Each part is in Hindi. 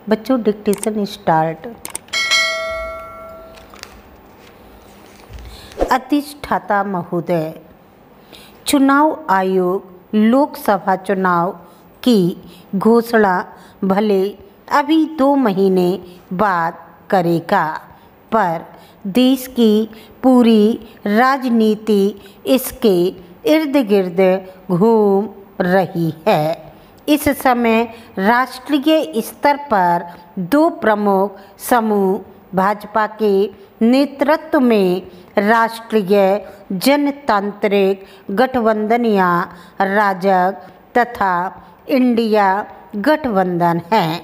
बच्चों डिक्टेशन स्टार्ट। अधिष्ठाता महोदय, चुनाव आयोग लोकसभा चुनाव की घोषणा भले अभी 2 महीने बाद करेगा, पर देश की पूरी राजनीति इसके इर्द गिर्द घूम रही है। इस समय राष्ट्रीय स्तर पर 2 प्रमुख समूह भाजपा के नेतृत्व में राष्ट्रीय जनतांत्रिक गठबंधन या राजग तथा इंडिया गठबंधन हैं।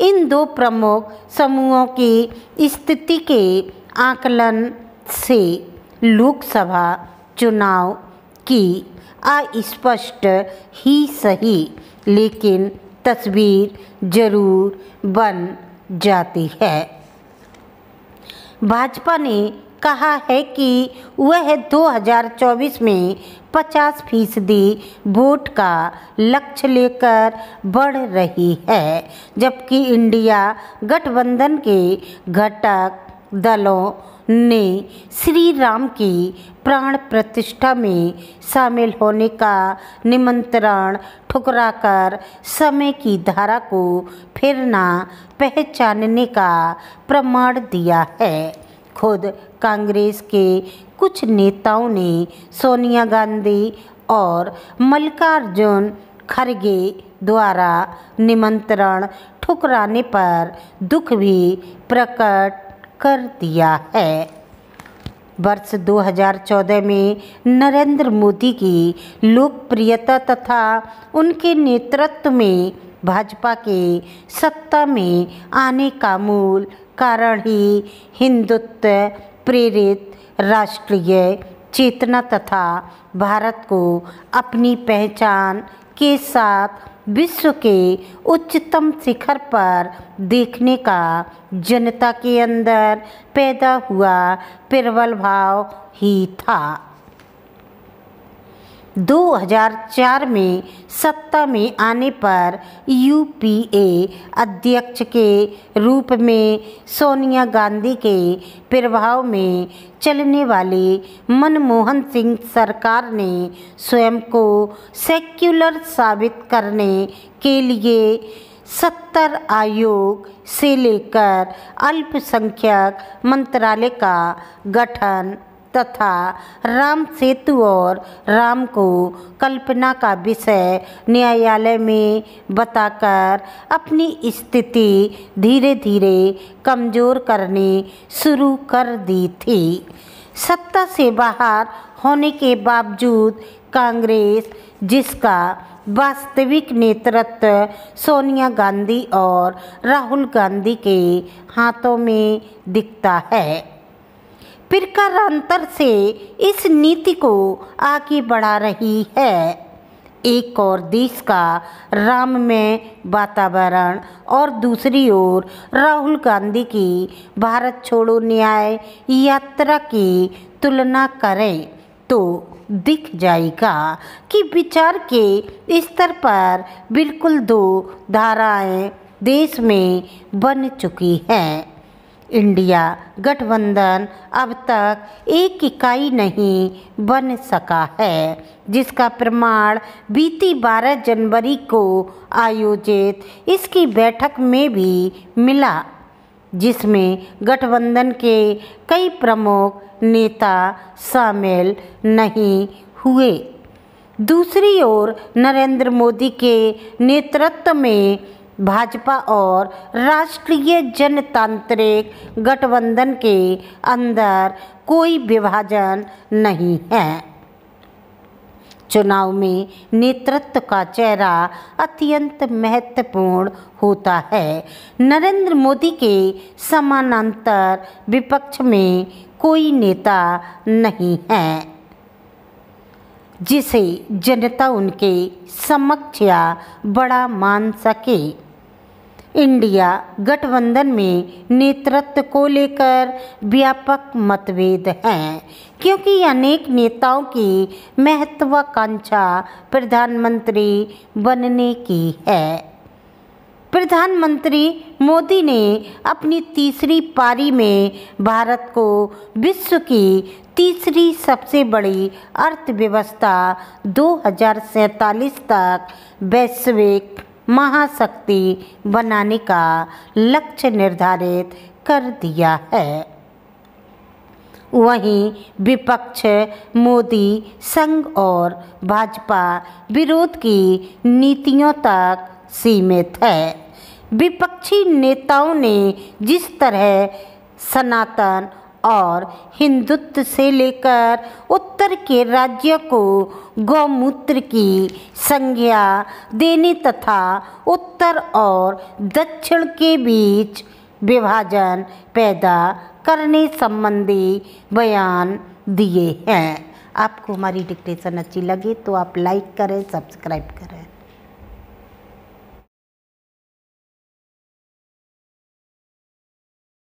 इन 2 प्रमुख समूहों की स्थिति के आकलन से लोकसभा चुनाव की अस्पष्ट ही सही लेकिन तस्वीर जरूर बन जाती है। भाजपा ने कहा है कि वह 2024 में 50% वोट का लक्ष्य लेकर बढ़ रही है, जबकि इंडिया गठबंधन के घटक दलों ने श्री राम की प्राण प्रतिष्ठा में शामिल होने का निमंत्रण ठुकराकर समय की धारा को फिर ना पहचानने का प्रमाण दिया है। खुद कांग्रेस के कुछ नेताओं ने सोनिया गांधी और मल्लिकार्जुन खड़गे द्वारा निमंत्रण ठुकराने पर दुख भी प्रकट कर दिया है। वर्ष 2014 में नरेंद्र मोदी की लोकप्रियता तथा उनके नेतृत्व में भाजपा के सत्ता में आने का मूल कारण ही हिंदुत्व प्रेरित राष्ट्रीय चेतना तथा भारत को अपनी पहचान के साथ विश्व के उच्चतम शिखर पर देखने का जनता के अंदर पैदा हुआ प्रबल भाव ही था। 2004 में सत्ता में आने पर यूपीए अध्यक्ष के रूप में सोनिया गांधी के प्रभाव में चलने वाले मनमोहन सिंह सरकार ने स्वयं को सेक्युलर साबित करने के लिए 70 आयोग से लेकर अल्पसंख्यक मंत्रालय का गठन तथा राम सेतु और राम को कल्पना का विषय न्यायालय में बताकर अपनी स्थिति धीरे धीरे कमज़ोर करनी शुरू कर दी थी। सत्ता से बाहर होने के बावजूद कांग्रेस, जिसका वास्तविक नेतृत्व सोनिया गांधी और राहुल गांधी के हाथों में दिखता है, प्रकारांतर से इस नीति को आगे बढ़ा रही है। एक और देश का राममय वातावरण और दूसरी ओर राहुल गांधी की भारत छोड़ो न्याय यात्रा की तुलना करें तो दिख जाएगा कि विचार के स्तर पर बिल्कुल 2 धाराएं देश में बन चुकी हैं। इंडिया गठबंधन अब तक एक इकाई नहीं बन सका है, जिसका प्रमाण बीती 12 जनवरी को आयोजित इसकी बैठक में भी मिला, जिसमें गठबंधन के कई प्रमुख नेता शामिल नहीं हुए। दूसरी ओर नरेंद्र मोदी के नेतृत्व में भाजपा और राष्ट्रीय जनतांत्रिक गठबंधन के अंदर कोई विभाजन नहीं है। चुनाव में नेतृत्व का चेहरा अत्यंत महत्वपूर्ण होता है। नरेंद्र मोदी के समानांतर विपक्ष में कोई नेता नहीं है जिसे जनता उनके समक्ष या बड़ा मान सके। इंडिया गठबंधन में नेतृत्व को लेकर व्यापक मतभेद हैं, क्योंकि अनेक नेताओं की महत्वाकांक्षा प्रधानमंत्री बनने की है। प्रधानमंत्री मोदी ने अपनी तीसरी पारी में भारत को विश्व की तीसरी सबसे बड़ी अर्थव्यवस्था 2047 तक वैश्विक महाशक्ति बनाने का लक्ष्य निर्धारित कर दिया है। वहीं विपक्ष मोदी संघ और भाजपा विरोध की नीतियों तक सीमित है। विपक्षी नेताओं ने जिस तरह सनातन और हिंदुत्व से लेकर उत्तर के राज्यों को गौमूत्र की संज्ञा देने तथा उत्तर और दक्षिण के बीच विभाजन पैदा करने संबंधी बयान दिए हैं। आपको हमारी डिक्टेशन अच्छी लगी तो आप लाइक करें, सब्सक्राइब करें।